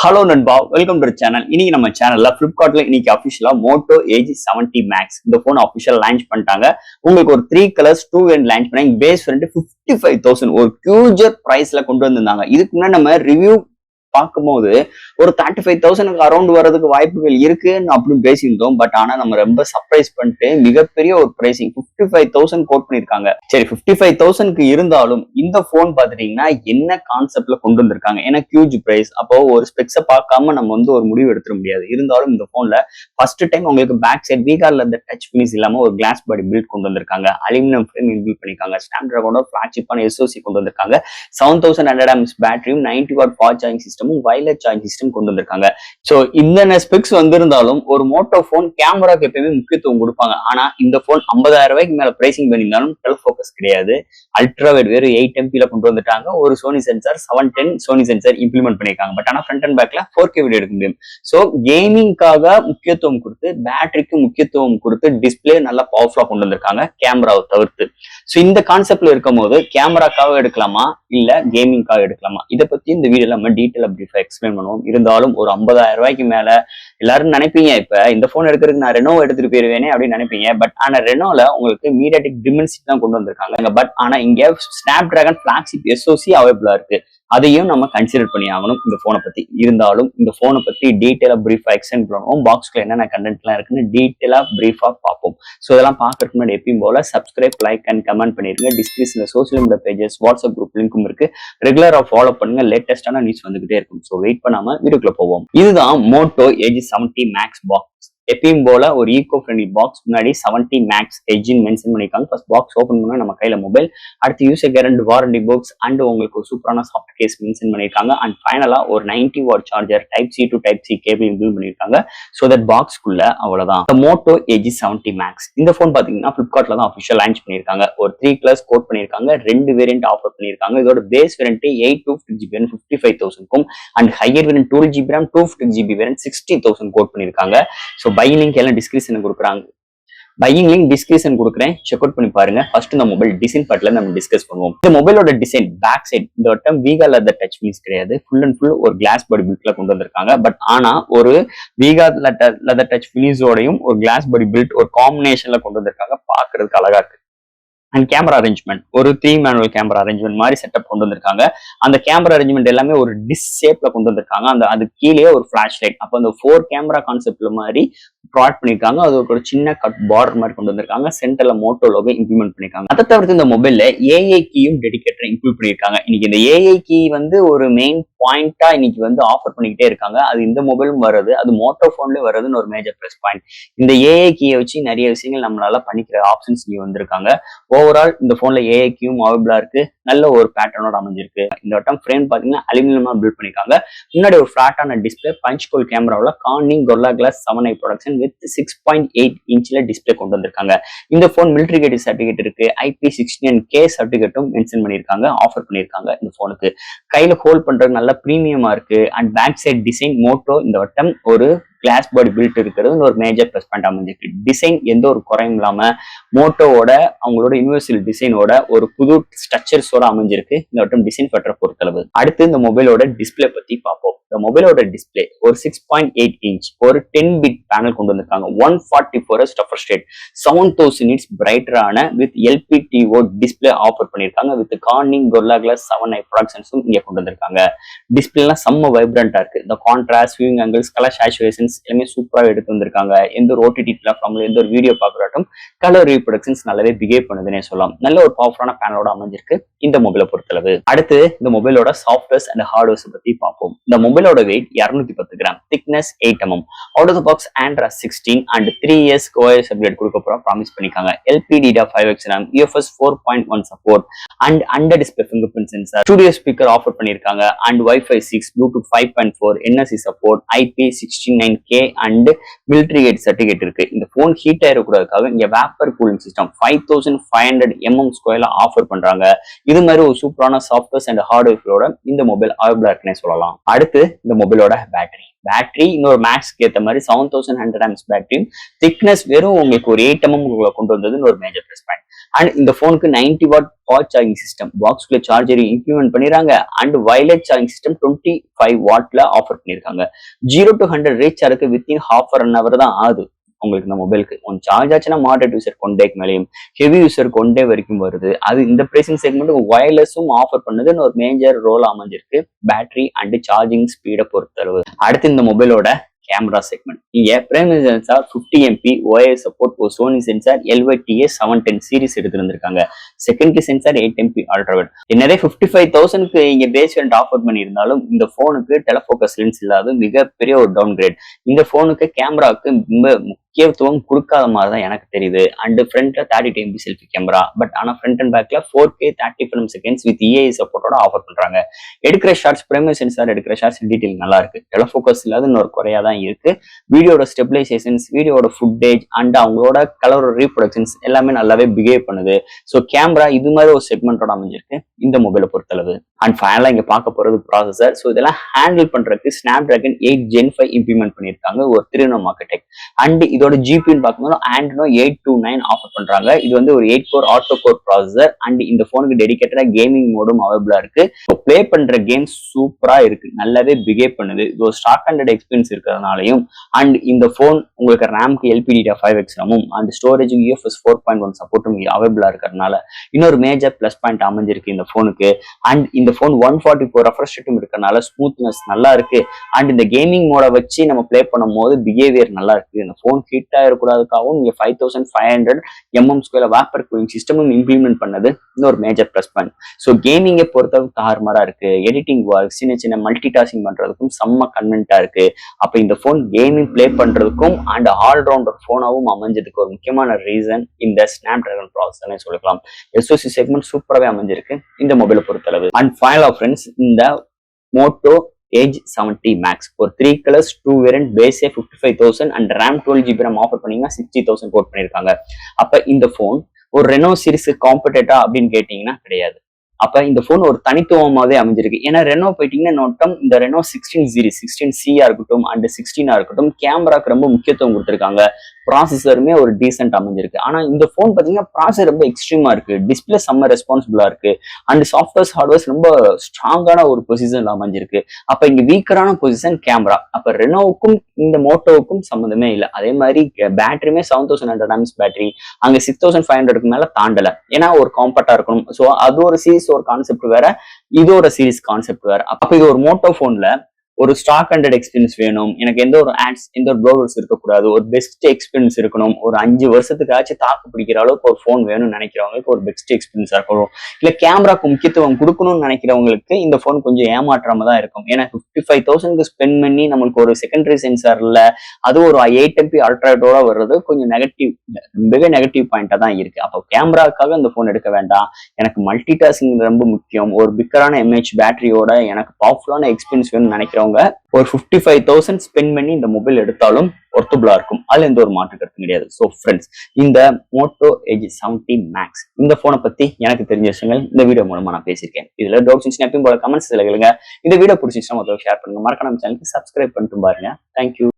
Hello நண்பா, welcome to channel. இன்னைக்கு நம்ம சேனல்ல பிளிப்கார்ட்ல இன்னைக்கு அபிஷியலா மோட்டோ ஏஜி 70 மேக்ஸ் இந்த போன் அபிஷியல் லான்ச் பண்ணிட்டாங்க. உங்களுக்கு ஒரு 3 கலர்ஸ் 2 வேரியன்ட் லான்ச் பண்ணாங்க. பேஸ் வேரியன்ட் 55,000 ஒரு ஹியூஜர் பிரைஸ்ல கொண்டு வந்திருந்தாங்க. இதுக்கு முன்னாடி நம்ம ரிவ்யூ பார்க்கும்போது ஒரு 35,000 அரௌண்ட் வர்றதுக்கு வாய்ப்புகள் இருக்குன்னு அப்படின்னு பேசியிருந்தோம். பட் ஆனா நம்ம ரொம்ப சர்ப்ரைஸ் பண்ணிட்டு மிகப்பெரிய ஒரு பிரைசிங் 55,000 கோட் பண்ணிருக்காங்க. சரி, 55,000க்கு இருந்தாலும் இந்த போன் பாத்துட்டீங்கன்னா என்ன கான்செப்ட்ல கொண்டு வந்திருக்காங்க. ஏன்னா ஹியூஜ் பிரைஸ், அப்போ ஒரு ஸ்பெக்ஸை பார்க்காம நம்ம ஒரு முடிவு எடுத்துட முடியாது. இருந்தாலும் இந்த போன்ல ஃபர்ஸ்ட் டைம் உங்களுக்கு பேக் சைட் வீகார்ல இருந்த டச் பினிஷ் இல்லாம ஒரு கிளாஸ் பாடி பில்ட் கொண்டு வந்திருக்காங்க. அலுமினியம் ஃப்ரேம் இன்பில்ட் பண்ணிருக்காங்க. ஸ்னாப்டிராகனோட ஃபிளாக்ஷிப்பான SoC கொண்டு வந்திருக்காங்க. 7100 mAh பேட்டரியும் 90 வாட் ஃபாஸ்ட் சார்ஜிங் சிஸ்டமும் வயர்லெஸ் சார்ஜிங் சிஸ்டம் கொண்டு வந்திருக்காங்க. சோ இந்த ஸ்பெக்ஸ் வந்திருந்தாலும் ஒரு மோட்டோ போன் கேமராக்கு எப்பயுமே முக்கியத்துவம் கொடுப்பாங்க. ஆனா இந்த போன் 50,000 ரூபாய்க்கு மேல பிரைசிங் பண்ணியிருந்தாலும் டெல் ஃபோக்கஸ் கிடையாது. அல்ட்ரா வைட் வேறு 8 MP கொண்டு வந்துட்டாங்க. ஒரு Sony sensor 710 Sony sensor implement பண்ணிருக்காங்க. பட் ஆனா ஃப்ரண்ட் அண்ட் பேக்ல 4K வீடியோ எடுக்க முடியும். சோ கேமிங்காக முக்கியத்துவம் கொடுத்து, பேட்டரிக்கு முக்கியத்துவம் கொடுத்து, டிஸ்பிளே நல்லா பவர்ஃபுல்லா கொண்டு வந்திருக்காங்க கேமராவை தவிர்த்து. சோ இந்த கான்செப்ட்ல இருக்கும் போது கேமராக்காக எடுக்கலாமா இல்ல கேமிங்காக எடுக்கலாமா, இதை பத்தி இந்த வீடியோல நம்ம டீட்டெயிலா பிரீஃபா எக்ஸ்பிளைன் பண்ணுவோம். இருந்தாலும் ஒரு 50,000 ரூபாய்க்கு மேல எல்லாரும் நினைப்பீங்க, இப்ப இந்த போன் எடுக்கிறதுக்கு நான் ரெனோ எடுத்துட்டு போயிருவேனே அப்படின்னு நினைப்பீங்க. பட் ஆனா ரெனோல உங்களுக்கு மீடியாடெக் டிமென்சிட்டி தான் கொண்டு வந்திருக்காங்க. பட் ஆனா இங்க ஸ்னாப் டிராகன் ஃபிளாக்ஷிப் SoC அவைலபிளா இருக்கு. அதையும் நம்ம கன்சிடர் பண்ணி ஆகணும் இந்த போனை பத்தி. இருந்தாலும் இந்த போனை பத்தி டீட்டெயிலா பிரீஃபா எக்ஸ்பிளைன் பண்ணுவோம். பாக்ஸ்ல என்னென்ன கண்டென்ட்லாம் இருக்குன்னு டீட்டெயிலா பிரீஃபா பார்ப்போம். ஸோ இதெல்லாம் பார்க்கறதுக்கு முன்னாடி எப்பயும் போல சப்ஸ்கிரைப், லைக் அண்ட் கமெண்ட் பண்ணிருங்க. டிஸ்கிரிப்ஷன்ல social media pages, WhatsApp group லிங்க்கும் இருக்கு. ரெகுலரா ஃபாலோ பண்ணுங்க. லேட்டஸ்டான நியூஸ் வந்துகிட்டே இருக்கும். ஸோ வெயிட் பண்ணாம வீடியோக்குள்ள போவோம். இதுதான் மோட்டோ ஏஜி 70 மேக்ஸ் பாக்ஸ். எப்பயும் போல ஒரு ஈகோ ஃப்ரெண்ட்லி பாக்ஸ். முன்னாடி 70 மேக்ஸ் எட்ஜின்னு மென்ஷன் பண்ணிருக்காங்க. ஃபர்ஸ்ட் பாக்ஸ் ஓபன் பண்ணா நம்ம கையில மொபைல், அடுத்து user guarantee warranty books and உங்களுக்கு ஒரு சூப்பரான சாஃப்ட் கேஸ் மென்ஷன் பண்ணிருக்காங்க. அண்ட் ஃபைனலா ஒரு 90 watt charger type C to type C cable inbuilt பண்ணிருக்காங்க. ஸோ தட் பாக்ஸ்க்குள்ள அவ்வளவுதான் மோட்டோ ஏஜி 70 மேக்ஸ். இந்த போன் பாத்தீங்கன்னா பிளிப்கார்ட்ல தான் அபிஷியல் லான்ச் பண்ணிருக்காங்க. ஒரு 3 கலர்ஸ் கோட் பண்ணிருக்காங்க. 2 வேரியன்ட் ஆஃபர் பண்ணிருக்காங்க. இதோட பேஸ் வேரியன்ட் 8/256GB 55,000க்கும் and higher variant 12GB RAM 256GB வேரியன்ட் 60,000 கோட் பண்ணிருக்காங்க. ஸோ பையிங் லிங்க் எல்லாம் டிஸ்கிரிப்ஷன் கொடுக்குறாங்க. பையிங் லிங்க் டிஸ்கிரிப்ஷன் கொடுக்குறேன், செக் அவுட் பண்ணி பாருங்க. ஃபர்ஸ்ட் இந்த மொபைல் டிசைன் பார்ட்ல நம்ம டிஸ்கஸ் பண்ணுவோம். இந்த மொபைலோட டிசைன் பேக் சைட் இந்த வட்டம் வீகார்ல இருந்த டச் மீன்ஸ் கிடையாது. ஃபுல் அண்ட் ஃபுல் ஒரு கிளாஸ் பாடி பில்ட்ல கொண்டு வந்திருக்காங்க. பட் ஆனா ஒரு வீகார்ல டச் பினிஷோடையும் ஒரு கிளாஸ் பாடி பில்ட் ஒரு காம்பினேஷன்ல கொண்டு வந்திருக்காங்க. பாக்குறதுக்கு அழகா இருக்கு. அண்ட் கேமரா அரேஞ்ச்மெண்ட் ஒரு 3 மேனுவல் கேமரா அரேஞ்ச்மெண்ட் மாதிரி செட்டப் கொண்டு வந்திருக்காங்க. அந்த கேமரா அரேஞ்ச்மெண்ட் எல்லாமே ஒரு டிஷ் ஷேப்ல கொண்டு வந்திருக்காங்க. அது கீழே ஒரு ஃபிளாஷ் லைட், அப்போ அந்த 4 கேமரா கான்செப்ட்ல மாதிரி ப்ராட் பண்ணிருக்காங்க. அது ஒரு சின்ன கட் பார்டர் மாதிரி கொண்டு வந்திருக்காங்க. சென்டர்ல மோட்டோ லோகோ இம்ப்ளிமெண்ட் பண்ணிருக்காங்க. அதை தவிர்த்து இந்த மொபைல்ல ஏஐ கீயும் டெடிகேட்டர் இன்க்ளூட் பண்ணிருக்காங்க. இன்னைக்கு இந்த ஏஐ கீ ஒரு மெயின் பாயிண்டா இன்னைக்கு ஆஃபர் பண்ணிக்கிட்டே இருக்காங்க. அது இந்த மொபைலும் வருது, அது மோட்டோ போன்லயும் வருதுன்னு ஒரு மேஜர் பிளஸ் பாயிண்ட். இந்த ஏஐ கீயை வச்சு நிறைய விஷயங்கள் நம்மளால பண்ணிக்கிற ஆப்ஷன்ஸ் இங்க வந்திருக்காங்க. ஓவரால் இந்த போன்ல ஏஐ கீயும் அவைலபிளா இருக்கு. நல்ல ஒரு பேட்டர்னோட அமைஞ்சிருக்கு. இந்த வட்டம் ஃப்ரேம் பாத்தீங்கன்னா அலுமினியமா பில்ட் பண்ணிருக்காங்க. முன்னாடி ஒரு ஃபிளாட்டான டிஸ்பிளே பஞ்ச் கோல் கேமராவில் Corning Gorilla glass 7i protection with 6.8 இன்ச்ல டிஸ்பிளே கொண்டு வந்திருக்காங்க. இந்த போன் மிலிட்டரி கேட் சர்டிபிகேட் இருக்கு. IP69K சர்டிபிகேட்டும் மென்ஷன் பண்ணிருக்காங்க, ஆஃபர் பண்ணிருக்காங்க. இந்த போனுக்கு கையில ஹோல்ட் பண்றது நல்ல பிரீமியமா இருக்கு. And back side design Moto இந்த வட்டம் ஒரு கிளாஸ் பாடி பில்ட் இருக்கிறது ஒரு மேஜர் பிளஸ் பாயிண்ட் அமைஞ்சிருக்கு. டிசைன் எந்த ஒரு குறையும் இல்லாம மோட்டோவோட அவங்களோட யூனிவர்சல் டிசைனோட ஒரு புது ஸ்ட்ரக்சர்ஸோட அமைஞ்சிருக்கு இந்த வட்டம் டிசைன் பற்ற பொறுத்தளவு. அடுத்து இந்த மொபைலோட டிஸ்பிளே பத்தி பார்ப்போம். இந்த மொபைலோட டிஸ்பிளே ஒரு 6.8 இன்ச் ஒரு 10 பிட் பேனல் கொண்டு வந்திருக்காங்க. 144Hz ரெஃப்ரெஷ் ரேட், 7000 nits பிரைட்டரான வித் LPTO டிஸ்பிளே ஆஃபர் பண்ணிருக்காங்க. With Corning Gorilla glass 7i ப்ரொடக்ஷன்ஸும் இங்க கொண்டு வந்திருக்காங்க. டிஸ்பிளேலாம் செம்ம வைப்ரண்டா இருக்கு. இந்த contrast, viewing angles, colour saturations எல்லாமே சூப்பரா எடுத்து வந்திருக்காங்க. எந்த ஒரு OTT பிளாட்ஃபார்ம்ல எந்த ஒரு வீடியோ பார்க்கறாட்டும் கலர் ரீப்ரொடக்ஷன்ஸ் நல்லாவே பிஹேவ் பண்ணுதுன்னே சொல்லலாம். நல்ல ஒரு பவர்ஃபுல்லான பேனலோட அமைஞ்சிருக்கு இந்த மொபைலை பொறுத்தளவு. அடுத்து இந்த மொபைலோட சாஃப்ட்வேர்ஸ் அண்ட் ஹார்ட்வேர்ஸ் பத்தி பார்ப்போம். இந்த மொபைலோட weight 210 gram, thickness 8 mm, out of the box Android 16 and 3 years OS update கொடுக்க போறா ப்ராமிஸ் பண்ணிருக்காங்க. LPDDR5X RAM, UFS 4.1 support and under display fingerprint sensor, studio speaker offer பண்ணிருக்காங்க. And Wi-Fi 6, Bluetooth 5.4, NFC support, IP69 K and military grade certificate இருக்கு. இந்த phone heat ஆயிடக்கூடாதுக்காக இங்க vapour cooling system 5500 mm² offer பண்றாங்க. இது மாதிரி ஒரு சூப்பரான softwares and ஹார்ட்வேரோட இந்த மொபைல் அவைலபிளா இருக்குன்னே சொல்லலாம். அடுத்து இந்த மொபைலோட பேட்டரி இன்னொரு மேக்ஸ்க்கு ஏற்ற மாதிரி 7100 amps பேட்டரியும் திக்னஸ் வெறும் உங்களுக்கு ஒரு 8 mm கொண்டு வந்ததுன்னு ஒரு மேஜர் பிளஸ் பாயிண்ட். அண்ட் இந்த போனுக்கு 90 வாட் ஃபாஸ்ட் சார்ஜிங் சிஸ்டம் பாக்ஸ்குள்ள சார்ஜர் இம்ப்ளிமெண்ட் பண்ணிடுறாங்க. அண்ட் வயர்லெஸ் சார்ஜிங் சிஸ்டம் 25 வாட்ல ஆஃபர் பண்ணிருக்காங்க. 0 to 100 ரீச் ஆருக்கு வித்தின் ஹாஃப் அன் ஹவர் தான் ஆகுது. உங்களுக்கு இந்த மொபைலுக்கு ஒன் சார்ஜ் ஆச்சுன்னா மாடரேட் யூசர் 1 டேக்கு மேலேயும், ஹெவி யூசர் 1 டே வரைக்கும் வருது. அது இந்த பிரைசிங் செக்மெண்ட் வயர்லெஸும் ஆஃபர் பண்ணுதுன்னு ஒரு மேஜர் ரோல் அமைஞ்சிருக்கு பேட்டரி அண்ட் சார்ஜிங் ஸ்பீடை பொறுத்தளவு. அடுத்து இந்த மொபைலோட கேமரா செக்மெண்ட் இங்க primary sensor 50 MP OIS support ஒரு சோனி சென்சார் LYTA 710 சீரிஸ் எடுத்திருந்திருக்காங்க. Secondary sensor 8 MP ultrawide. என்னதே 55,000க்கு இங்க பேஸ் வேரியன்ட் ஆஃபர் பண்ணியிருந்தாலும் இந்த போனுக்கு டெலஃபோக்கஸ் லென்ஸ் இல்லாத மிகப்பெரிய ஒரு டவுன் கிரேட். இந்த போனுக்கு கேமராவுக்கு ரொம்ப முக்கியத்துவம் கொடுக்காத மாதிரி தான் எனக்கு தெரியுது. அண்ட் ஃப்ரண்ட்ல 32 MP செல்ஃபி கேமரா, பட் ஆனா ஃப்ரண்ட் அண்ட் பேக்ல 4K 30 frames seconds with EIS சப்போர்ட்டோட ஆஃபர் பண்றாங்க. எடுக்கிற ஷார்ட்ஸ் பிரைமரி சென்சார் எடுக்கிற ஷார்ட்ஸ் டீடைல் நல்லா இருக்கு. டெலஃபோக்கஸ் இல்லாத இன்னொரு குறையா தான் இருக்கு. வீடியோட ஸ்டெபிலைசேஷன்ஸ், வீடியோட ஃபுட்டேஜ் அண்ட் அவங்களோட கலர் ரீப்ரொடக்ஷன்ஸ் எல்லாமே நல்லாவே பிஹேவ் பண்ணுது. ஸோ கேமரா இது மாதிரி ஒரு செக்மெண்டோட அமைஞ்சிருக்கு இந்த மொபைலை பொறுத்தளவு. அண்ட் ஃபைனலா இங்க பார்க்க போறது ப்ராசஸர். ஸோ இதெல்லாம் ஹேண்டில் பண்றதுக்கு Snapdragon 8 Gen 5 இம்ப்ளிமெண்ட் பண்ணியிருக்காங்க ஒரு 3nm ஆர்க்கிடெக்ட். அண்ட் இதோட ஜிபின்னு பார்க்கும்போது Adreno 829 ஆஃபர் பண்றாங்க. இது வந்து ஒரு 8 core auto core processor. And இந்த போனுக்கு டெடிகேட்டடா கேமிங் மோடும் அவைலபிளா இருக்கு. பிளே பண்ற கேம்ஸ் சூப்பரா இருக்கு, நல்லாவே பிஹேவ் பண்ணுது. இது ஒரு ஸ்டாக் ஹண்ட்ரட் எக்ஸ்பீரியன்ஸ் இருக்கிறதுனாலையும் அண்ட் இந்த போன் உங்களுக்கு ரேம்க்கு LPDDR5X ரேமும் அண்ட் ஸ்டோரேஜ் UFS 4.1 சப்போர்ட்டும் அவைலபிளா இருக்கிறதுனால இன்னொரு மேஜர் பிளஸ் பாயிண்ட் அமைஞ்சிருக்கு இந்த போனுக்கு. அண்ட் இந்த போன் 144 ரெஃப்ரெஷ் ரேட்டும் இருக்கிறதுனால ஸ்மூத்னஸ் நல்லா இருக்கு. அண்ட் இந்த கேமிங் மோட வச்சு நம்ம பிளே பண்ணும் போது பிஹேவியர் நல்லா இருக்கு. இந்த போன் ஹீட் ஆகிடக்கூடாதுக்காகவும் இங்க 5500 mm² வேப்பர் கூலிங் சிஸ்டமும் இம்ப்ளிமெண்ட் பண்ணது இன்னொரு மேஜர் பிளஸ் பாயிண்ட். ஸோ கேமிங்கை பொறுத்தவரைக்கும் தாறுமாறா இருக்கு. எடிட்டிங் ஒர்க், சின்ன சின்ன மல்டி டாஸ்கிங் பண்றதுக்கும் செம்ம கன்வென்ட்டா இருக்கு. அப்ப இந்த போன் கேமிங் பிளே பண்றதுக்கும் அண்ட் ஆல்ரவுண்டர் போனாவும் அமைஞ்சதுக்கு ஒரு முக்கியமான ரீசன் இந்த Snapdragon ப்ராசஸர்னே சொல்லலாம். SoC செக்மெண்ட் சூப்பராகவே அமைஞ்சிருக்கு இந்த மொபைலை பொறுத்தளவு. அண்ட் ஃபைனல் ஃப்ரெண்ட்ஸ், இந்த மோட்டோ Edge 70 Max ஒரு 3 கலர்ஸ் 2 வேரியன்ட் பேஸே 55,000 and RAM 12GB RAM offer பண்ணீங்கன்னா 60,000 கோட் பண்ணிருக்காங்க. அப்ப இந்த போன் ஒரு ரெனோ சீரிஸ் காம்படேட்டா அப்படின்னு கேட்டீங்கன்னா கிடையாது. அப்ப இந்த போன் ஒரு தனித்துவமாவே அமைஞ்சிருக்கு. ஏன்னா ரெனோ போயிட்டீங்கன்னா நோட்டம் இந்த ரெனோ 16 சீரிஸ் 16C இருக்கட்டும் அண்ட் 16 இருக்கட்டும் கேமராக்கு ரொம்ப முக்கியத்துவம் கொடுத்துருக்காங்க. ப்ராசஸருமே ஒரு டீசென்ட் அமைஞ்சிருக்கு. ஆனா இந்த போன் பாத்தீங்கன்னா ப்ராசஸர் ரொம்ப எக்ஸ்ட்ரீமா இருக்கு. டிஸ்பிளே செம்ம ரெஸ்பான்சிபிளா இருக்கு. அண்ட் சாஃப்ட்வேர்ஸ் ஹார்ட்வேர்ஸ் ரொம்ப ஸ்ட்ராங்கான ஒரு பொசிஷன்ல அமைஞ்சிருக்கு. அப்ப இங்க வீக்கரான பொசிஷன் கேமரா. அப்ப ரெனோவுக்கும் இந்த மோட்டோவுக்கும் சம்மந்தமே இல்லை. அதே மாதிரி பேட்டரியுமே 7100 amps பேட்டரி, அங்க 6500க்கு மேல தாண்டல. ஏன்னா ஒரு காம்பேக்டா இருக்கணும். ஸோ அது ஒரு சீரிஸ் ஒரு கான்செப்ட் வேற, இது ஒரு சீரிஸ் கான்செப்ட் வேற. அப்ப இது ஒரு மோட்டோ போன்ல ஒரு ஸ்டாக் ஹண்ட்ரட் எக்ஸ்பீரியன்ஸ் வேணும், எனக்கு எந்த ஒரு ஆட்ஸ் எந்த ஒரு ப்ளோவர்ஸ் இருக்கக்கூடாது, ஒரு பெஸ்ட் எக்ஸ்பீரியன்ஸ் இருக்கணும், ஒரு 5 வருஷத்துக்காச்சும் தாக்கு பிடிக்கிற அளவுக்கு ஒரு ஃபோன் வேணும்னு நினைக்கிறவங்களுக்கு ஒரு பெஸ்ட் எக்ஸ்பீரியன்ஸா இருக்கணும். இல்ல கேமராக்கு முக்கியத்துவம் கொடுக்கணும்னு நினைக்கிறவங்களுக்கு இந்த ஃபோன் கொஞ்சம் ஏமாற்றாம தான் இருக்கும். ஏன்னா 55,000க்கு ஸ்பெண்ட் பண்ணி நம்மளுக்கு ஒரு செகண்டரி சென்சார்ல அது ஒரு 8 MP அல்ட்ராவோட வர்றது கொஞ்சம் நெகட்டிவ், ரொம்பவே நெகட்டிவ் பாயிண்டா தான் இருக்கு. அப்போ கேமராக்காக இந்த ஃபோன் எடுக்க வேண்டாம், எனக்கு மல்டி டாஸ்கிங் ரொம்ப முக்கியம், ஒரு பிக்கரான MH பேட்டரியோட எனக்கு பவர்ஃபுல்லான எக்ஸ்பீரியன்ஸ் வேணும்னு நினைக்கிறவங்க ஒரு 55,000 ஸ்பெண்ட் பண்ணி இந்த மொபைல் எடுத்தாலும் ஒர்த்தபிளா இருக்கும். அதுல எந்த ஒரு மாற்று கருத்து கிடையாது. ஸோ ஃப்ரெண்ட்ஸ், இந்த மோட்டோ Edge 70 Max இந்த போனை பத்தி எனக்கு தெரிஞ்ச விஷயங்கள் இந்த வீடியோ மூலமா நான் பேசியிருக்கேன். இதுல டவுட்ஸ் இருந்துச்சுன்னா எப்பயும் போல கமெண்ட்ஸ் கேளுங்க. இந்த வீடியோ பிடிச்சிருந்துச்சுன்னா ஷேர் பண்ணுங்க. மறக்காம சேனலுக்கு சப்ஸ்கிரைப் பண்ணிட்டு பாருங்க. தேங்க்யூ.